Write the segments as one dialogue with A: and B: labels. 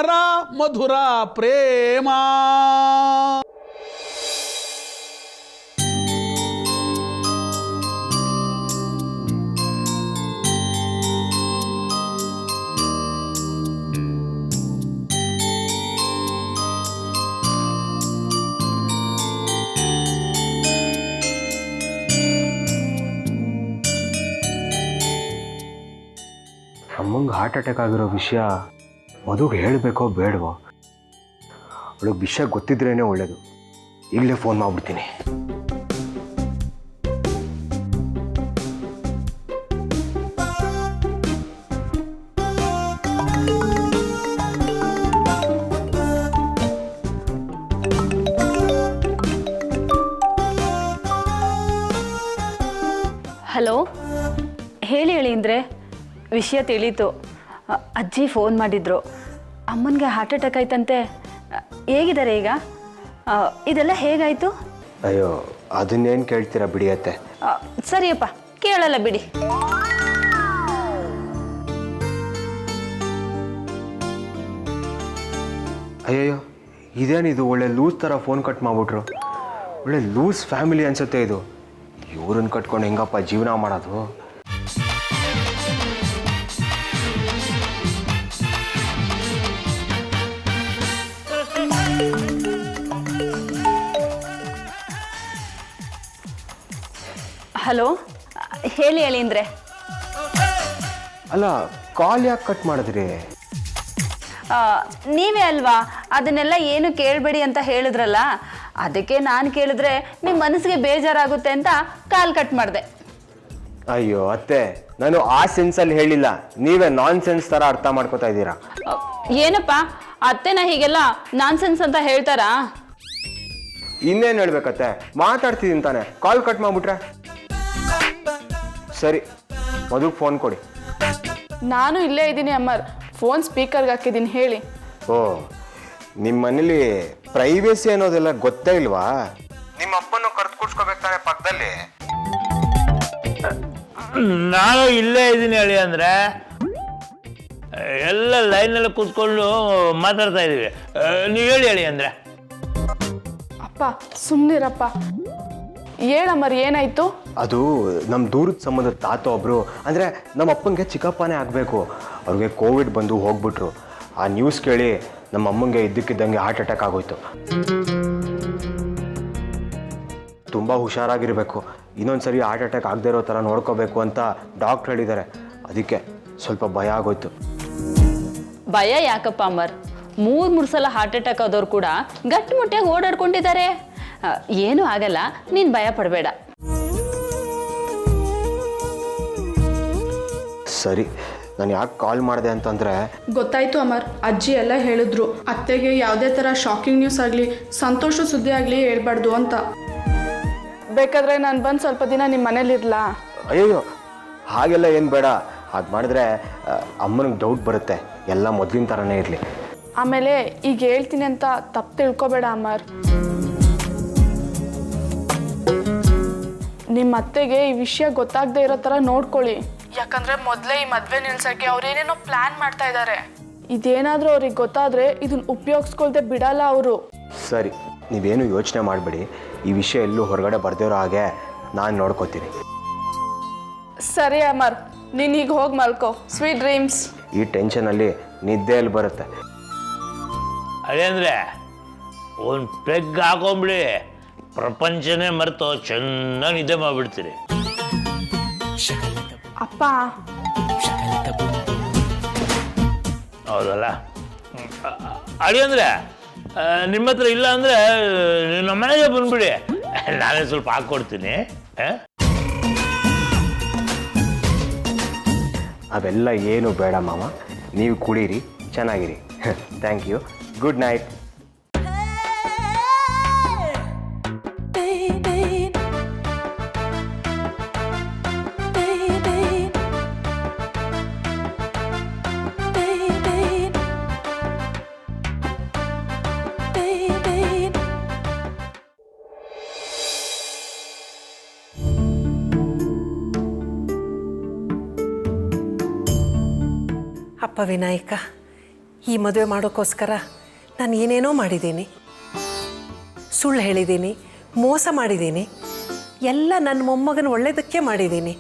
A: ಕುಮಾರ ಮಧುರ ಪ್ರೇಮ.
B: ಅಮ್ಮಂಗೆ heart attack ಆಗಿರೋ ವಿಷಯ ಮದುಗೆ ಹೇಳಬೇಕೋ ಬೇಡವೋ? ಅವಳಿಗೆ ವಿಷಯ ಗೊತ್ತಿದ್ರೇ ಒಳ್ಳೇದು. ಈಗಲೇ ಫೋನ್ ಮಾಡಿಬಿಡ್ತೀನಿ.
C: ಹಲೋ, ಹೇಳಿ ಅಂದರೆ ವಿಷಯ ತಿಳಿತು. ಅಜ್ಜಿ ಫೋನ್ ಮಾಡಿದ್ರು, ಅಮ್ಮನಿಗೆ ಹಾರ್ಟ್ ಅಟ್ಯಾಕ್ ಆಯ್ತಂತೆ. ಹೇಗಿದ್ದಾರೆ ಈಗ? ಇದೆಲ್ಲ ಹೇಗಾಯಿತು?
B: ಅಯ್ಯೋ, ಅದನ್ನೇನು ಕೇಳ್ತೀರಾ ಬಿಡಿಯತ್ತೆ.
C: ಸರಿಯಪ್ಪ, ಕೇಳಲ್ಲ ಬಿಡಿ.
B: ಅಯ್ಯಯ್ಯೋ, ಇದೇನಿದು ಒಳ್ಳೆ ಲೂಸ್ ಥರ ಫೋನ್ ಕಟ್ ಮಾಡಿಬಿಟ್ರು. ಒಳ್ಳೆ ಲೂಸ್ ಫ್ಯಾಮಿಲಿ ಅನ್ಸುತ್ತೆ ಇದು. ಇವ್ರನ್ನ ಕಟ್ಕೊಂಡು ಹೆಂಗಪ್ಪ ಜೀವನ ಮಾಡೋದು?
C: ಹಲೋ, ಹೇಳಿ ಅಂದರೆ.
B: ಅಲ್ಲ, ಕಾಲ್ ಯಾಕೆ ಕಟ್ ಮಾಡಿದ್ರಿ?
C: ನೀವೇ ಅಲ್ವಾ ಅದನ್ನೆಲ್ಲ ಏನು ಕೇಳಬೇಡಿ ಅಂತ ಹೇಳಿದ್ರಲ್ಲ, ಅದಕ್ಕೆ ನಾನು ಕೇಳಿದ್ರೆ ನಿಮ್ಮ ಮನಸ್ಸಿಗೆ ಬೇಜಾರಾಗುತ್ತೆ ಅಂತ ಕಾಲ್ ಕಟ್ ಮಾಡಿದೆ.
B: ಅಯ್ಯೋ ಅತ್ತೆ, ನಾನು ಆ ಸೆನ್ಸಲ್ಲಿ ಹೇಳಿಲ್ಲ, ನೀವೇ ನಾನ್ ಸೆನ್ಸ್ ಥರ ಅರ್ಥ ಮಾಡ್ಕೋತಾ ಇದ್ದೀರಾ.
C: ಏನಪ್ಪ, ಅತ್ತೆನ ಹೀಗೆಲ್ಲ ನಾನ್ ಸೆನ್ಸ್ ಅಂತ ಹೇಳ್ತಾರಾ?
B: ಇನ್ನೇನು ಹೇಳ್ಬೇಕತ್ತೆ, ಮಾತಾಡ್ತಿದ್ದೀನಿ ತಾನೆ, ಕಾಲ್ ಕಟ್ ಮಾಡಿಬಿಟ್ರೆ ಸರಿ. ಮದುವೆ ಫೋನ್ ಕೊಡಿ.
D: ನಾನು ಇಲ್ಲೇ ಇದ್ದೀನಿ ಅಮ್ಮರ್, ಫೋನ್ ಸ್ಪೀಕರ್ಗೆ ಹಾಕಿದ್ದೀನಿ, ಹೇಳಿ.
B: ಓ, ನಿಮ್ಮ ಮನೇಲಿ ಪ್ರೈವೇಸಿ ಅನ್ನೋದೆಲ್ಲ ಗೊತ್ತೇ ಇಲ್ವಾ? ನಿಮ್ಮ ಅಪ್ಪನ ಕರೆದು ಕೂಡ್ಸ್ಕೋಬೇಕು ತಾನೆ ಪಕ್ಕದಲ್ಲಿ.
E: ನಾನು ಇಲ್ಲೇ ಇದ್ದೀನಿ ಹೇಳಿ ಅಂದರೆ, ಎಲ್ಲ ಲೈನಲ್ಲಿ ಕೂತ್ಕೊಂಡು ಮಾತಾಡ್ತಾ ಇದ್ದೀವಿ. ನೀವು ಹೇಳಿ ಅಂದರೆ.
D: ಅಪ್ಪ ಸುಮ್ಮನಿರಪ್ಪ, ಹೇಳಮ್ಮರ್ ಏನಾಯ್ತು?
B: ಅದು ನಮ್ಮ ದೂರದ ಸಂಬಂಧದ ತಾತ ಒಬ್ರು, ಅಂದರೆ ನಮ್ಮ ಅಪ್ಪನಿಗೆ ಚಿಕ್ಕಪ್ಪನೇ ಆಗಬೇಕು. ಅವ್ರಿಗೆ ಕೋವಿಡ್ ಬಂದು ಹೋಗ್ಬಿಟ್ರು. ಆ ನ್ಯೂಸ್ ಕೇಳಿ ನಮ್ಮ ಅಮ್ಮಂಗೆ ಇದ್ದಕ್ಕಿದ್ದಂಗೆ ಹಾರ್ಟ್ ಅಟ್ಯಾಕ್ ಆಗೋಯ್ತು. ತುಂಬ ಹುಷಾರಾಗಿರಬೇಕು. ಇನ್ನೊಂದ್ಸರಿ ಹಾರ್ಟ್ ಅಟ್ಯಾಕ್ ಆಗದೆ ಇರೋ ಥರ ನೋಡ್ಕೋಬೇಕು ಅಂತ ಡಾಕ್ಟ್ರ್ ಹೇಳಿದ್ದಾರೆ. ಅದಕ್ಕೆ ಸ್ವಲ್ಪ ಭಯ ಆಗೋಯ್ತು.
C: ಭಯ ಯಾಕಪ್ಪ ಅಮ್ಮರ್? ಮೂರು ಸಲ ಹಾರ್ಟ್ ಅಟ್ಯಾಕ್ ಆದವ್ರು ಕೂಡ ಗಟ್ಟಿಮುಟ್ಟಿಯಾಗಿ ಓಡಾಡ್ಕೊಂಡಿದ್ದಾರೆ. ಏನೂ ಆಗಲ್ಲ, ನೀನು ಭಯ ಪಡಬೇಡ.
B: ಸರಿ, ನಾನು ಯಾಕೆ ಕಾಲ್ ಮಾಡಿದೆ ಅಂತಂದರೆ,
D: ಗೊತ್ತಾಯ್ತು ಅಮರ್, ಅಜ್ಜಿ ಎಲ್ಲ ಹೇಳಿದ್ರು ಅತ್ತೆಗೆ ಯಾವುದೇ ಥರ ಶಾಕಿಂಗ್ ನ್ಯೂಸ್ ಆಗಲಿ ಸಂತೋಷ ಸುದ್ದಿ ಆಗಲಿ ಹೇಳ್ಬಾರ್ದು ಅಂತ. ಬೇಕಾದರೆ ನಾನು ಬಂದು ಸ್ವಲ್ಪ ದಿನ ನಿಮ್ಮ ಮನೇಲಿರ್ಲಾ?
B: ಅಯ್ಯೋ, ಹಾಗೆಲ್ಲ ಏನು ಬೇಡ. ಹಾಗೆ ಮಾಡಿದ್ರೆ ಅಮ್ಮನಿಗೆ ಡೌಟ್ ಬರುತ್ತೆ. ಎಲ್ಲ ಮೊದಲಿನ ಥರನೇ ಇರಲಿ.
D: ಆಮೇಲೆ ಈಗ ಹೇಳ್ತೀನಿ ಅಂತ ತಪ್ಪು ತಿಳ್ಕೊಬೇಡ ಅಮರ್. ನಿಮ್ಮ ಅತ್ತೆಗೆ ಈ ವಿಷಯ ಗೊತ್ತಾಗದೆ ಇರೋ ಥರ ನೋಡ್ಕೊಳ್ಳಿ. ಯಾಕಂದರೆ ಮೊದಲೇ ಈ ಮದುವೆ ನಿಲ್ಸೋಕ್ಕೆ ಅವ್ರೇನೇನೋ ಪ್ಲ್ಯಾನ್ ಮಾಡ್ತಾ ಇದ್ದಾರೆ. ಇದೇನಾದರೂ ಅವ್ರಿಗೆ ಗೊತ್ತಾದರೆ ಇದನ್ನ ಉಪಯೋಗಿಸ್ಕೊಳ್ದೆ ಬಿಡಲ್ಲ ಅವರು.
B: ಸರಿ, ನೀವೇನು ಯೋಚನೆ ಮಾಡಬೇಡಿ. ಈ ವಿಷಯ ಎಲ್ಲೂ ಹೊರಗಡೆ ಬರ್ದಿರೋ ಹಾಗೆ ನಾನು ನೋಡ್ಕೋತೀನಿ.
D: ಸರಿ ಅಮರ್, ನೀನು ಈಗ ಹೋಗಿ ಮಲ್ಕೋ. Sweet dreams.
B: ಈ ಟೆನ್ಷನಲ್ಲಿ ನಿದ್ದೆಯಲ್ಲಿ ಬರುತ್ತೆ.
E: ಅದೇ ಅಂದರೆ ಒಂದು ಪೆಗ್ ಹಾಕೊಂಬಿಡಿ, ಪ್ರಪಂಚನೇ ಮರೆತು ಚೆನ್ನಾಗಿ ನಿದ್ದೆ ಮಾಡಿಬಿಡ್ತೀರಿ.
D: ಅಪ್ಪ,
E: ಹೌದಲ್ಲ? ಅಡಿ ಅಂದರೆ ನಿಮ್ಮ ಹತ್ರ ಇಲ್ಲ ಅಂದರೆ ನಮ್ಮ ಮನೆಗೆ ಬಂದ್ಬಿಡಿ, ನಾನೇ ಸ್ವಲ್ಪ ಹಾಕ್ಕೊಡ್ತೀನಿ.
B: ಅವೆಲ್ಲ ಏನು ಬೇಡ ಮಾವ, ನೀವು ಕುಡೀರಿ, ಚೆನ್ನಾಗಿರಿ. Thank you. Good night.
F: ಅಪ್ಪ ವಿನಾಯಕ, ಈ ಮದುವೆ ಮಾಡೋಕ್ಕೋಸ್ಕರ ನಾನು ಏನೇನೋ ಮಾಡಿದ್ದೀನಿ, ಸುಳ್ಳು ಹೇಳಿದ್ದೀನಿ, ಮೋಸ ಮಾಡಿದ್ದೀನಿ, ಎಲ್ಲ ನನ್ನ ಮೊಮ್ಮಗನ ಒಳ್ಳೆಯದಕ್ಕೆ ಮಾಡಿದ್ದೀನಿ.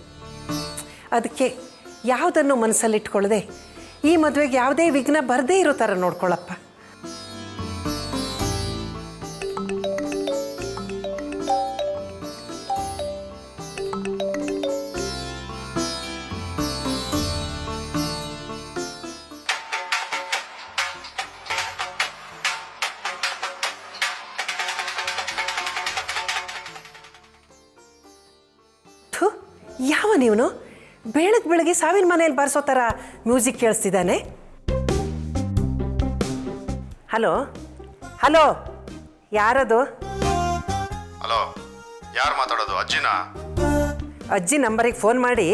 F: ಅದಕ್ಕೆ ಯಾವುದನ್ನು ಮನಸ್ಸಲ್ಲಿಟ್ಕೊಳ್ಳದೆ ಈ ಮದುವೆಗೆ ಯಾವುದೇ ವಿಘ್ನ ಬರದೇ ಇರೋ ಥರ ನೋಡ್ಕೊಳ್ಳಪ್ಪ. ಯಾವ ನೀವನು ಬೆಳಗ್ಗೆ ಸಾವಿನ ಮನೇಲಿ ಬಾರಿಸೋ ಥರ ಮ್ಯೂಸಿಕ್ ಕೇಳಿಸ್ತಿದ್ದಾನೆ? ಹಲೋ ಹಲೋ, ಯಾರದು?
G: ಹಲೋ, ಯಾರು ಮಾತಾಡೋದು? ಅಜ್ಜಿನಾ?
F: ಅಜ್ಜಿ ನಂಬರಿಗೆ ಫೋನ್ ಮಾಡಿ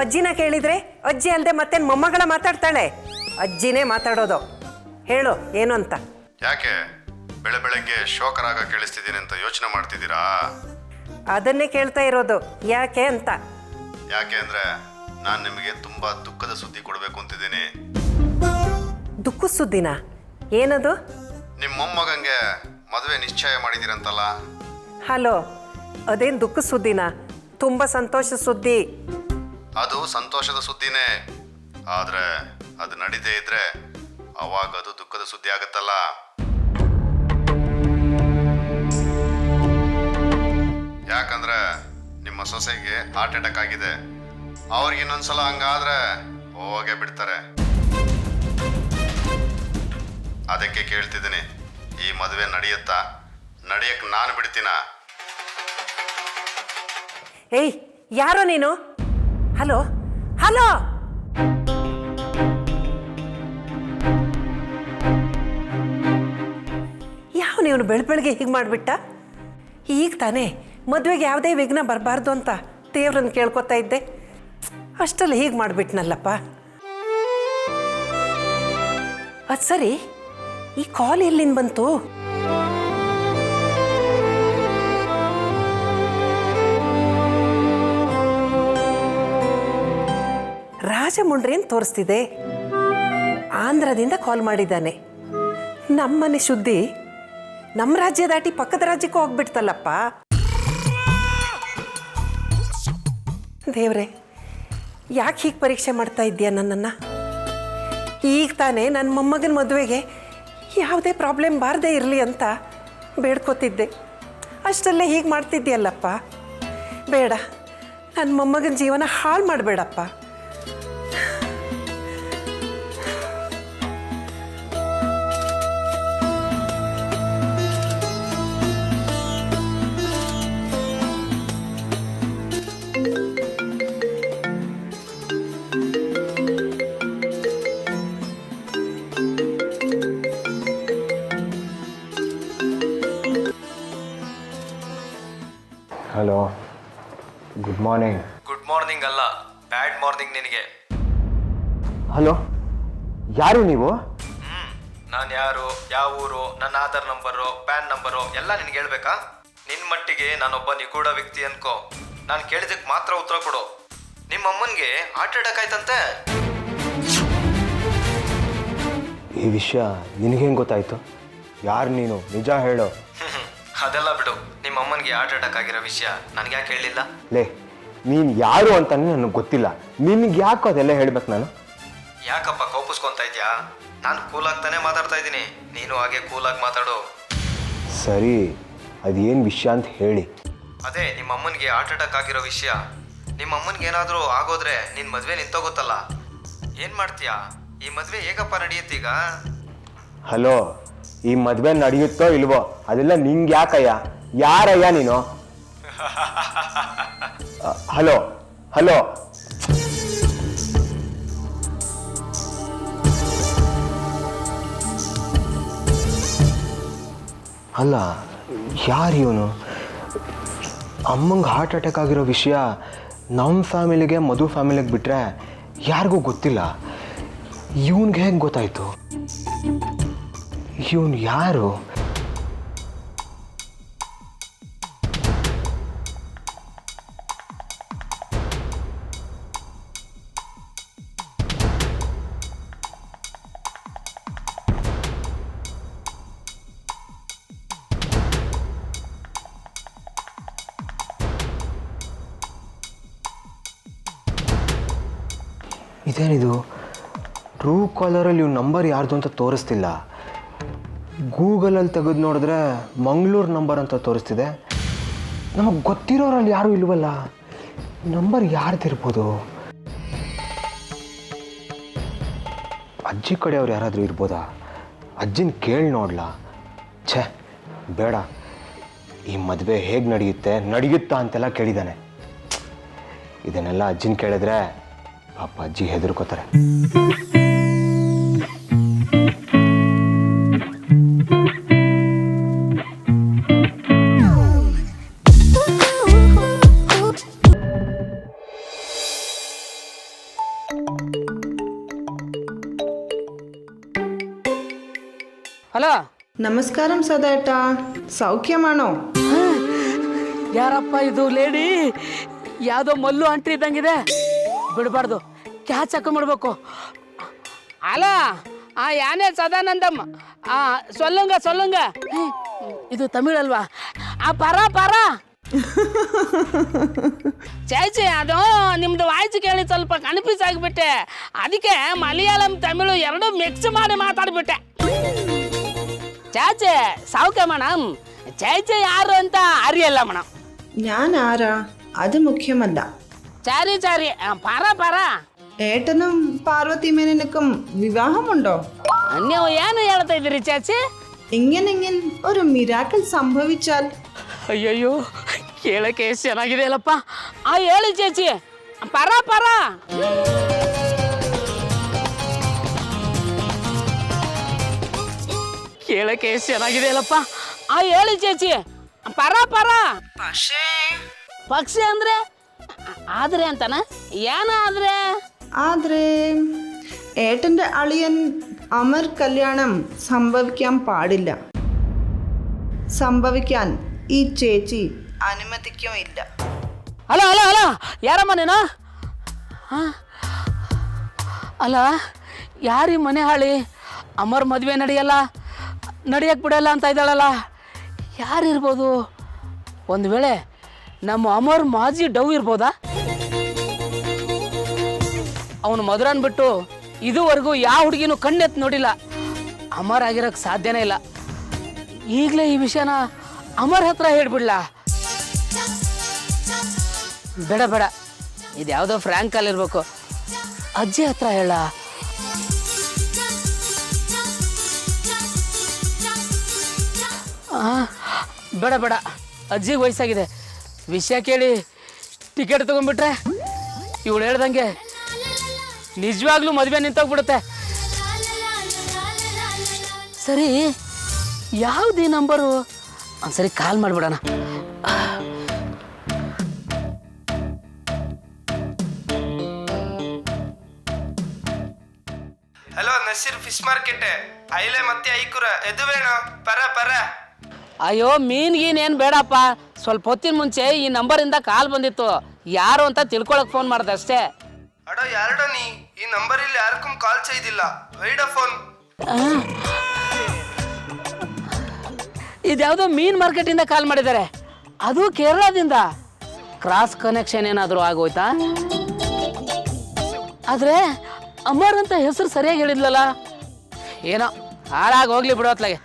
F: ಅಜ್ಜಿನ ಕೇಳಿದರೆ ಅಜ್ಜಿ ಅಲ್ಲದೆ ಮತ್ತೇನು ಮೊಮ್ಮಗಳ ಮಾತಾಡ್ತಾಳೆ? ಅಜ್ಜಿನೇ ಮಾತಾಡೋದು. ಹೇಳು ಏನು ಅಂತ.
G: ಯಾಕೆ ಬೆಳಗ್ಗೆ ಶೋಕರಾಗ ಕೇಳಿಸ್ತಿದ್ದೀನಿ ಅಂತ ಯೋಚನೆ ಮಾಡ್ತಿದ್ದೀರಾ?
F: ಅದನ್ನೇ ಕೇಳ್ತಾ ಇರೋದು, ಯಾಕೆ ಅಂತ.
G: ಯಾಕೆ ಅಂದರೆ ನಾನು ನಿಮಗೆ ತುಂಬ ದುಃಖದ ಸುದ್ದಿ ಕೊಡಬೇಕು ಅಂತಿದ್ದೀನಿ.
F: ದುಃಖದ ಸುದ್ದಿನ? ಏನದು?
G: ನಿಮ್ಮ ಮೊಮ್ಮಗಂಗೆ ಮದುವೆ ನಿಶ್ಚಯ ಮಾಡಿದ್ದೀರಂತಲ್ಲ?
F: ಹಲೋ, ಅದೇನು ದುಃಖದ ಸುದ್ದಿನ? ತುಂಬ ಸಂತೋಷ ಸುದ್ದಿ.
G: ಅದು ಸಂತೋಷದ ಸುದ್ದಿನೇ, ಆದರೆ ಅದು ನಡೀದೇ ಇದ್ರೆ ಅವಾಗ ಅದು ದುಃಖದ ಸುದ್ದಿ ಆಗುತ್ತಲ್ಲ. ಯಾಕಂದ್ರೆ ನಿಮ್ಮ ಸೊಸೆಗೆ ಹಾರ್ಟ್ ಅಟ್ಯಾಕ್ ಆಗಿದೆ. ಅವ್ರಿಗೆ ಇನ್ನೊಂದ್ಸಲ ಹಂಗಾದ್ರೆ ಹೋಗೇ ಬಿಡ್ತಾರೆ. ಅದಕ್ಕೆ ಕೇಳ್ತಿದ್ದೀನಿ, ಈ ಮದುವೆ ನಡೆಯುತ್ತಾ? ನಡೆಯಕ್ಕೆ ನಾನು ಬಿಡ್ತೀನ?
F: ಏಯ್, ಯಾರೋ ನೀನು? ಹಲೋ ಹಲೋ, ಯಾವ ನೀನು ಬೆಳಗ್ಗೆ ಹೀಗೆ ಮಾಡಿಬಿಟ್ಟ? ಈಗ ತಾನೇ ಮದುವೆಗೆ ಯಾವುದೇ ವಿಘ್ನ ಬರಬಾರ್ದು ಅಂತ ದೇವ್ರನ್ನ ಕೇಳ್ಕೊತಾ ಇದ್ದೆ, ಅಷ್ಟರಲ್ಲಿ ಹೀಗೆ ಮಾಡಿಬಿಟ್ನಲ್ಲಪ್ಪ. ಅದು ಸರಿ, ಈ ಕಾಲ್ ಎಲ್ಲಿಂದ ಬಂತು? ರಾಜಮುಂಡ್ರಿ ಅಂತ ತೋರಿಸ್ತಿದೆ. ಆಂಧ್ರದಿಂದ ಕಾಲ್ ಮಾಡಿದ್ದಾನೆ. ನಮ್ಮನೆ ಸುದ್ದಿ ನಮ್ಮ ರಾಜ್ಯ ದಾಟಿ ಪಕ್ಕದ ರಾಜ್ಯಕ್ಕೂ ಹೋಗ್ಬಿಡ್ತಲ್ಲಪ್ಪ. ದೇವ್ರೆ, ಯಾಕೆ ಹೀಗೆ ಪರೀಕ್ಷೆ ಮಾಡ್ತಾ ಇದ್ದೀಯ ನನ್ನನ್ನು? ಈಗ ತಾನೇ ನನ್ನ ಮೊಮ್ಮಗನ ಮದುವೆಗೆ ಯಾವುದೇ ಪ್ರಾಬ್ಲಮ್ ಬಾರದೇ ಇರಲಿ ಅಂತ ಬೇಡ್ಕೋತಿದ್ದೆ, ಅಷ್ಟಲ್ಲೇ ಹೀಗೆ ಮಾಡ್ತಿದ್ದೀಯಲ್ಲಪ್ಪ. ಬೇಡ, ನನ್ನ ಮೊಮ್ಮಗನ ಜೀವನ ಹಾಳು ಮಾಡಬೇಡಪ್ಪ.
B: Hello, good morning.
H: Good morning ಅಲ್ಲ, ಬ್ಯಾಡ್ ಮಾರ್ನಿಂಗ್ ನಿನಗೆ.
B: ಹಲೋ, ಯಾರು ನೀವು?
H: ನಾನು ಯಾರು, ಯಾವ ಊರು, ನನ್ನ ಆಧಾರ್ ನಂಬರು, ಪ್ಯಾನ್ ನಂಬರು ಎಲ್ಲ ನಿನ್ಗೆ ಹೇಳ್ಬೇಕಾ? ನಿನ್ನ ಮಟ್ಟಿಗೆ ನಾನೊಬ್ಬ ನಿಗೂಢ ವ್ಯಕ್ತಿ ಅನ್ಕೋ. ನಾನು ಕೇಳಿದಕ್ಕೆ ಮಾತ್ರ ಉತ್ತರ ಕೊಡು. ನಿಮ್ಮ ಅಮ್ಮನಿಗೆ ಹಾರ್ಟ್ ಅಟ್ಯಾಕ್ ಆಯ್ತಂತೆ.
B: ಈ ವಿಷಯ ನಿನಗೇನು ಗೊತ್ತಾಯ್ತು? ಯಾರು ನೀನು? ನಿಜ ಹೇಳು.
H: ಅದೆಲ್ಲ ಬಿಡು. ನಿಮ್ಮ ಅಮ್ಮನಿಗೆ ಹಾರ್ಟ್ ಅಟ್ಯಾಕ್ ಆಗಿರೋ ವಿಷಯ ನನಗೆ ಯಾಕೆ ಹೇಳಿಲ್ಲ?
B: ಲೇ, ನೀನು ಯಾರು ಅಂತಾನೆ ನನಗೆ ಗೊತ್ತಿಲ್ಲ. ನಿನಗೆ ಯಾಕೆ ಅದೆಲ್ಲ ಹೇಳ್ಬೇಕು ನಾನು?
H: ಯಾಕಪ್ಪ ಕೋಪಿಸ್ಕೊತಾ ಇದೆಯಾ? ನಾನು ಕೂಲಾಗ್ತಾನೆ ಮಾತಾಡ್ತಾ ಇದ್ದೀನಿ, ನೀನು ಹಾಗೆ ಕೂಲಾಗಿ ಮಾತಾಡು.
B: ಸರಿ, ಅದೇನು ವಿಷಯ ಅಂತ ಹೇಳಿ.
H: ಅದೇ ನಿಮ್ಮ ಅಮ್ಮನಿಗೆ ಹಾರ್ಟ್ ಅಟ್ಯಾಕ್ ಆಗಿರೋ ವಿಷಯ. ನಿಮ್ಮ ಅಮ್ಮನಿಗೆ ಏನಾದರೂ ಆಗೋದ್ರೆ ನಿನ್ನ ಮದುವೆ ನಿಂತೋಗುತ್ತಲ್ಲ, ಏನು ಮಾಡ್ತೀಯಾ? ಈ ಮದುವೆ ಹೇಗಪ್ಪ ನಡೆಯುತ್ತೀಗ?
B: ಹಲೋ, ಈ ಮದುವೆ ನಡೆಯುತ್ತೋ ಇಲ್ವೋ ಅದೆಲ್ಲ ನಿಂಗೆ ಯಾಕಯ್ಯ? ಯಾರಯ್ಯ ನೀನು? ಹಲೋ ಹಲೋ, ಅಲ್ಲ, ಯಾರು ಇವನು? ಅಮ್ಮಂಗೆ ಹಾರ್ಟ್ ಅಟ್ಯಾಕ್ ಆಗಿರೋ ವಿಷಯ ನಮ್ಮ ಫ್ಯಾಮಿಲಿಗೆ, ಮಧು ಫ್ಯಾಮಿಲಿಗೆ ಬಿಟ್ಟರೆ ಯಾರಿಗೂ ಗೊತ್ತಿಲ್ಲ. ಇವನ್ಗೆ ಹೇಗೆ ಗೊತ್ತಾಯ್ತು? ಇವನು ಯಾರು? ಇದೇನಿದು ಟ್ರೂ ಕಾಲರಲ್ಲಿ ಇವ್ನ ನಂಬರ್ ಯಾರ್ದು ಅಂತ ತೋರಿಸ್ತಿಲ್ಲ. ಗೂಗಲಲ್ಲಿ ತೆಗೆದು ನೋಡಿದ್ರೆ ಮಂಗಳೂರು ನಂಬರ್ ಅಂತ ತೋರಿಸ್ತಿದೆ. ನಮಗೆ ಗೊತ್ತಿರೋರಲ್ಲಿ ಯಾರೂ ಇಲ್ವಲ್ಲ. ನಂಬರ್ ಯಾರ್ದಿರ್ಬೋದು? ಅಜ್ಜಿ ಕಡೆಯವ್ರು ಯಾರಾದರೂ ಇರ್ಬೋದಾ? ಅಜ್ಜಿನ ಕೇಳಿ ನೋಡ್ಲಾ? ಛೇ ಬೇಡ. ಈ ಮದುವೆ ಹೇಗೆ ನಡೆಯುತ್ತಾ ಅಂತೆಲ್ಲ ಕೇಳಿದ್ದಾನೆ. ಇದನ್ನೆಲ್ಲ ಅಜ್ಜಿನ ಕೇಳಿದ್ರೆ ಪಾಪ ಅಜ್ಜಿ ಹೆದರ್ಕೋತಾರೆ.
I: ಹಲೋ,
J: ನಮಸ್ಕಾರಂ ಸದಾಟ, ಸೌಖ್ಯಮಾಣೋ?
I: ಯಾರಪ್ಪ ಇದು ಲೇಡಿ? ಯಾವುದೋ ಮಲ್ಲು ಅಂಟ್ರಿ ಇದ್ದಂಗಿದೆ, ಬಿಡಬಾರ್ದು, ಕ್ಯಾಚ್ ಹಾಕೊಂಡ್ಬಿಡ್ಬೇಕು. ಅಲ್ಲ ಯಾನೇ ಸದಾನಂದಮ್ಮ, ಸೊಲ್ಲಂಗ ಇದು ತಮಿಳಲ್ವಾ? ಪರ ಚಾಯ್ಚಿ, ಅದು ನಿಮ್ದು ವಾಯ್ಸ್ ಕೇಳಿ ಸ್ವಲ್ಪ ಕನ್ಫ್ಯೂಸ್ ಆಗಿಬಿಟ್ಟೆ. ಅದಕ್ಕೆ ಮಲಯಾಳಂ ತಮಿಳು ಎರಡೂ ಮಿಕ್ಸ್ ಮಾಡಿ ಮಾತಾಡ್ಬಿಟ್ಟೆ. ಚಾಚೆ ಸೌಖ್ಯ ಮೇಡಮ್. ചേച്ചി ಯಾರು ಅಂತ അറിയല്ല ಮೇಡಮ್.
J: ഞാൻ ആരാ അത് മുഖ്യമല്ല.
I: ചാരി പറ.
J: ഏട്ടനും പാർവതി മേനനും വിവാഹമുണ്ടോ?
I: ನೀವು ಏನು ಹೇಳ್ತಾ ಇದ್ದೀರಿ ಚಾಚಿ?
J: ഇങ്ങനെ ഒരു മിറാക്കിൾ സംഭവിച്ചാൽ?
I: ಅಯ್ಯಯ್ಯೋ, ಕೇಳಕ್ಕೆ ಎಷ್ಟು ಚೆನ್ನಾಗಿದೆ ಅಲ್ಲಪ್ಪ. ಹೇಳಿ ಚಾಚಿ, ಪರ ಕೇಳಕ್ಕೆ ಎಷ್ಟು ಚೆನ್ನಾಗಿದೆ ಅಲ್ಲಪ್ಪ. ಹೇಳಿ ಚೇಚಿ, ಪರ ಪಕ್ಷಿ ಅಂದ್ರೆ ಆದ್ರೆ ಅಂತನ? ಏನಾದ್ರೆ?
J: ആദ്രേ ഏട്ടൻ്റെ അളിയൻ അമർ കല്യാണം സംഭവിക്കാൻ പാടില്ല. സംഭവിക്കാൻ ഈ ചേച്ചി അനുമതിക്കുമില്ല.
I: ಅಲ್ಲ ಯಾರಮ್ಮ ನೀನು? ಅಲ್ಲ ಯಾರೀ ಮನೆ ಹಾಳಿ? ಅಮರ್ ಮದುವೆ ನಡೆಯಕ್ಕೆ ಬಿಡಲ್ಲ ಅಂತ ಇದ್ದಾಳಲ್ಲ, ಯಾರಿರ್ಬೋದು? ಒಂದು ವೇಳೆ ನಮ್ಮ ಅಮರ್ ಮಾಜಿ ಡವ್ ಇರ್ಬೋದಾ? ಅವನು ಮಧುರನ್ ಬಿಟ್ಟು ಇದುವರೆಗೂ ಯಾವ ಹುಡುಗಿನೂ ಕಣ್ಣೆತ್ತು ನೋಡಿಲ್ಲ. ಅಮರ್ ಆಗಿರೋಕ್ಕೆ ಸಾಧ್ಯನೇ ಇಲ್ಲ. ಈಗಲೇ ಈ ವಿಷಯನ ಅಮರ್ ಹತ್ರ ಹೇಳ್ಬಿಡ್ಲಾ? ಬೇಡ, ಇದು ಯಾವುದೋ ಫ್ರ್ಯಾಂಕಲ್ಲಿರ್ಬೇಕು. ಅಜ್ಜಿ ಹತ್ರ ಹೇಳ. ಬೇಡ, ಅಜ್ಜಿಗೆ ವಯಸ್ಸಾಗಿದೆ. ವಿಷಯ ಕೇಳಿ ಟಿಕೆಟ್ ತೊಗೊಂಡ್ಬಿಟ್ರೆ ಇವಳು ಹೇಳ್ದಂಗೆ ನಿಜವಾಗ್ಲೂ ಮದುವೆ ನಿಂತೋಗ್ಬಿಡುತ್ತೆ. ಸರಿ, ಯಾವುದೇ ನಂಬರು? ಒಂದ್ಸರಿ ಕಾಲ್ ಮಾಡಿಬಿಡೋಣ.
H: ಹಲೋ ನಸೀರ್ ಫಿಶ್ ಮಾರ್ಕೆಟ್, ಐಲೆ ಮತ್ತೆ ಐಕುರ ಎದು ಬೇಡ ಪರ.
I: ಅಯ್ಯೋ, ಮೀನ್ಗೀನೇನು ಬೇಡಪ್ಪ. ಸ್ವಲ್ಪ ಹೊತ್ತಿನ ಮುಂಚೆ ಈ ನಂಬರಿಂದ ಕಾಲ್ ಬಂದಿತ್ತು. ಯಾರು ಅಂತ ತಿಳ್ಕೊಳಕ್ ಫೋನ್ ಮಾಡ್ದೆ ಅಷ್ಟೇ.
H: ಅಡ ಯಾರಡೋ ನೀ? ಈ ನಂಬರ್ ಇಲ್ಲಿ ಯಾರಕ್ಕೂ ಕಾಲ್ ചെയ്തിಲ್ಲ. ವೈಡ ಫೋನ್.
I: ಇದ್ಯಾವುದೋ ಮೀನ್ ಮಾರ್ಕೆಟಿಂದ ಕಾಲ್ ಮಾಡಿದ್ದಾರೆ, ಅದು ಕೇರಳದಿಂದ. ಕ್ರಾಸ್ ಕನೆಕ್ಷನ್ ಏನಾದರೂ ಆಗೋಯ್ತಾ? ಆದ್ರೆ ಅಮರ್ ಅಂತ ಹೆಸರು ಸರಿಯಾಗಿ ಹೇಳಿದ್ಲಲ್ಲ. ಏನೋ ಹಾಳಾಗಿ ಹೋಗ್ಲಿ ಬಿಡೋ ಅತ್ಲಾಗೆ.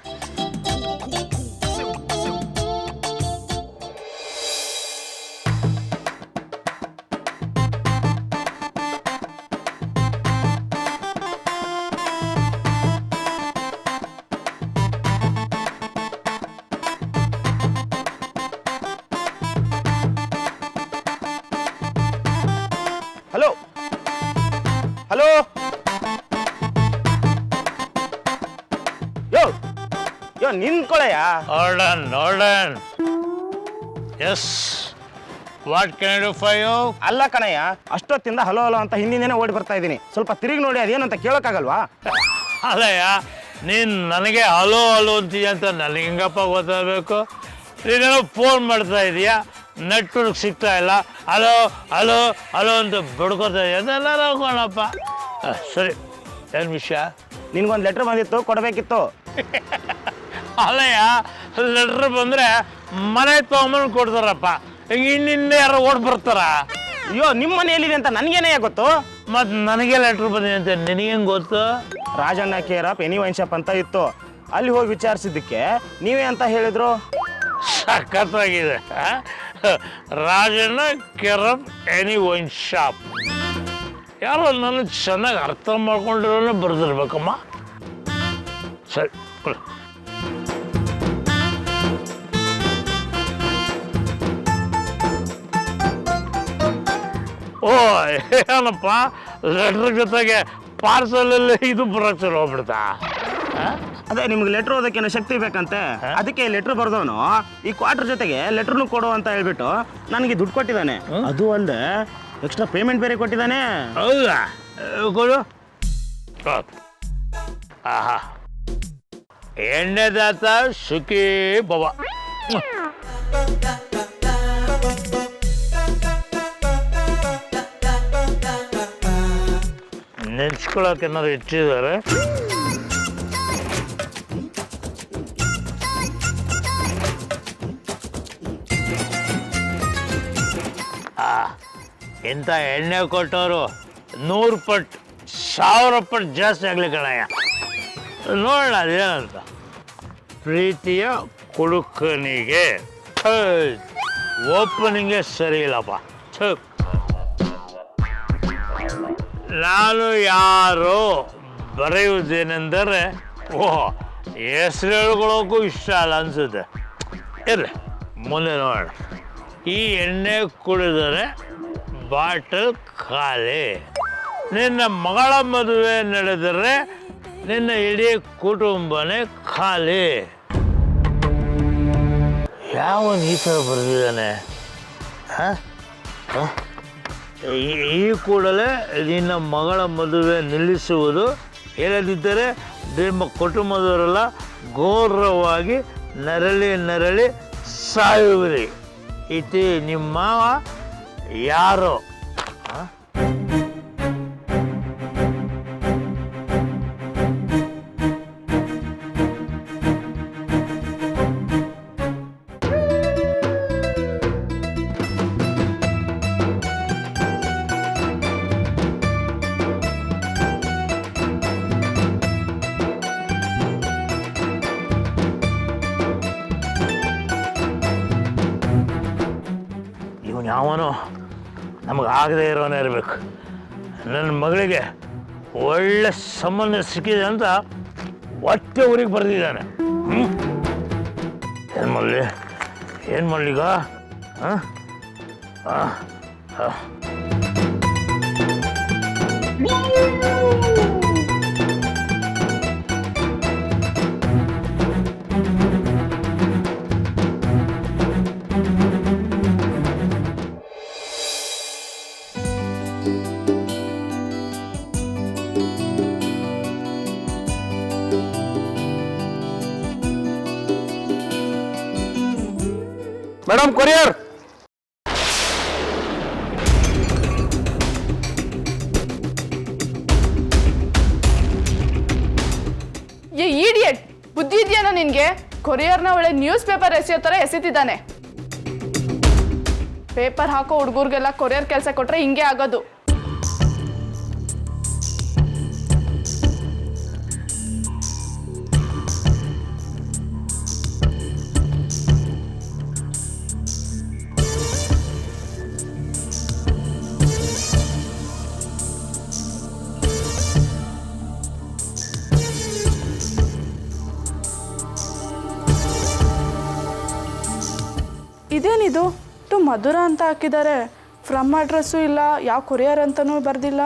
E: ಹಲೋ, ಯೋ ನಿಂತ್ಕೊಳಯ್ಯ. ನೋಡನ್. Yes, what can I do for you? ಅಲ್ಲ ಕಣಯ್ಯ, ಅಷ್ಟೊತ್ತಿಂದ ಹಲೋ ಅಂತ ಹಿಂದಿನ ಓಡಿ ಬರ್ತಾ ಇದ್ದೀನಿ. ಸ್ವಲ್ಪ ತಿರುಗಿ ನೋಡಿ, ಅದೇನಂತ ಕೇಳೋಕ್ಕಾಗಲ್ವಾ? ಅಲ್ಲಯ್ಯ, ನೀನು ನನಗೆ ಹಲೋ ಅಂತೀಯ ಅಂತ ನನಗೆ ಹೆಂಗಪ್ಪ ಗೊತ್ತಾಗಬೇಕು? ನೀನೇನೋ ಫೋನ್ ಮಾಡ್ತಾ ಇದೀಯಾ, ನೆಟ್ವರ್ಕ್ ಸಿಗ್ತಾ ಇಲ್ಲ, ಹಲೋ ಅಂತ ಬಿಡ್ಕೋತಾ ಇದೆಯಾ? ಅದೆಲ್ಲ ನೋಡ್ಕೊಳಪ್ಪ. ಸರಿ, ಏನು ವಿಷಯ? ನಿನ್ಗೊಂದು ಲೆಟ್ರ್ ಬಂದಿತ್ತು, ಕೊಡಬೇಕಿತ್ತು. ಅಲ್ಲಯ್ಯ, ಲೆಟ್ರ್ ಬಂದರೆ ಮನೆ ತೊಗೊಂಬಂದು ಕೊಡ್ತಾರಪ್ಪ. ಹಿಂಗೆ ಇನ್ನಿಂದ ಯಾರು ಓಡ್ ಬರ್ತಾರ? ಅಯ್ಯೋ, ನಿಮ್ಮ ಮನೆ ಎಲ್ಲಿದೆ ಅಂತ ನನಗೇನೇ ಗೊತ್ತು.
A: ಮತ್ತು ನನಗೆ ಲೆಟ್ರ್ ಬಂದಿದೆ ಅಂತ ನಿನಗೇನು ಗೊತ್ತು?
E: Rajanna care of any wine shop ಅಂತ ಇತ್ತು. ಅಲ್ಲಿ ಹೋಗಿ ವಿಚಾರಿಸಿದ್ದಕ್ಕೆ ನೀವೇ ಅಂತ ಹೇಳಿದ್ರು.
A: ಸಖತ್ತಾಗಿದೆ. Rajanna care of any wine shop. ಯಾರೋ ನನ್ನ ಚೆನ್ನಾಗಿ ಅರ್ಥ ಮಾಡ್ಕೊಂಡಿರೋನೇ ಬರೆದಿರ್ಬೇಕಮ್ಮ. ಸರಿ ಕೊಡು. ಓ ಏನಪ್ಪ, ಲೆಟ್ರ್ ಜೊತೆಗೆ ಪಾರ್ಸಲಲ್ಲಿ ಇದು ಬರೋಕ್ಕೆ ಚಲೋ ಹೋಗ್ಬಿಡ್ತಾ?
E: ಅದೇ ನಿಮ್ಗೆ ಲೆಟ್ರ್ ಓದೋಕ್ಕೇನೋ ಶಕ್ತಿ ಬೇಕಂತೆ, ಅದಕ್ಕೆ ಲೆಟ್ರ್ ಬರ್ದವನು ಈ ಕ್ವಾರ್ಟರ್ ಜೊತೆಗೆ ಲೆಟ್ರ್ನು ಕೊಡು ಅಂತ ಹೇಳ್ಬಿಟ್ಟು ನನಗೆ ದುಡ್ಡು ಕೊಟ್ಟಿದ್ದಾನೆ. ಅದು ಅಲ್ಲದೆ ಎಕ್ಸ್ಟ್ರಾ ಪೇಮೆಂಟ್ ಬೇರೆ ಕೊಟ್ಟಿದ್ದಾನೆ.
A: ಹೌದಾ? ಕೊಡು. ಆಹಾ, ಎಣ್ಣೆದಾತ ಸುಖಿ ಭವ. ನೆನ್ಸ್ಕೊಳಕ್ಕೆ ಏನಾದ್ರು ಇಟ್ಟಿದ್ದಾರೆ? ಇಂಥ ಎಣ್ಣೆ ಕೊಟ್ಟವರು 100 ಪಟ್ಟು 1000 ಪಟ್ಟು ಜಾಸ್ತಿ ಆಗ್ಲಿ ಕಣಯ್ಯ. ನೋಡೋಣ ಅದೇನಂತ. ಪ್ರೀತಿಯ ಕುಡುಕನಿಗೆ ಓಪನಿಂಗೇ ಸರಿ ಇಲ್ಲಪ್ಪ. ನಾನು ಯಾರು ಬರೆಯುವುದೇನೆಂದರೆ, ಹೆಸರು ಹೇಳ್ಕೊಳ್ಳೋಕ್ಕೂ ಇಷ್ಟ ಅಲ್ಲ ಅನಿಸುತ್ತೆ. ಇರಲಿ, ಮುಂದೆ ನೋಡೋಣ. ಈ ಎಣ್ಣೆ ಕುಡಿದರೆ ಬಾಟಲ್ ಖಾಲಿ. ನಿನ್ನ ಮಗಳ ಮದುವೆ ನಡೆದರೆ ನಿನ್ನ ಇಡೀ ಕುಟುಂಬನೇ ಖಾಲಿ. ಯಾವನು ಈ ಥರ ಬರೆದಿದ್ದಾನೆ? ಈ ಕೂಡಲೇ ನಿನ್ನ ಮಗಳ ಮದುವೆ ನಿಲ್ಲಿಸುವುದು, ಇಲ್ಲದಿದ್ದರೆ ನಿಮ್ಮ ಕುಟುಂಬದವರೆಲ್ಲ ಘೋರವಾಗಿ ನರಳಿ ಸಾಯುವಿರಿ. ಇತಿ ನಿಮ್ಮ ಯಾರೋ? ಯಾವನೋ ನಮಗೆ ಆಗದೆ ಇರೋನೇ ಇರಬೇಕು. ನನ್ನ ಮಗಳಿಗೆ ಒಳ್ಳೆ ಸಂಬಂಧ ಸಿಕ್ಕಿದೆ ಅಂತ ಹೊಟ್ಟೆ ಊರಿಗೆ ಬರೆದಿದ್ದಾನೆ. ಏನು ಮಾಡಲಿಗ?
E: Madam, courier.
D: ಈಡಿಯಟ್, ಬುದ್ಧಿ ಇದೆಯೇನೋ ನಿನ್ಗೆ? ಕೊರಿಯರ್ನ ಒಳ್ಳೆ ನ್ಯೂಸ್ ಪೇಪರ್ ಎಸೆಯೋ ಥರ ಎಸೆತಿದ್ದಾನೆ. ಪೇಪರ್ ಹಾಕೋ ಹುಡುಗರಿಗೆಲ್ಲ ಕೊರಿಯರ್ ಕೆಲಸ ಕೊಟ್ರೆ ಹಿಂಗೆ ಆಗೋದು. ಇದೇನಿದು? ಟು ಮಧುರ ಅಂತ ಹಾಕಿದ್ದಾರೆ. ಫ್ರಮ್ ಅಡ್ರೆಸ್ಸು ಇಲ್ಲ, ಯಾವ ಕೊರಿಯರ್ ಅಂತನೂ ಬರ್ದಿಲ್ಲ.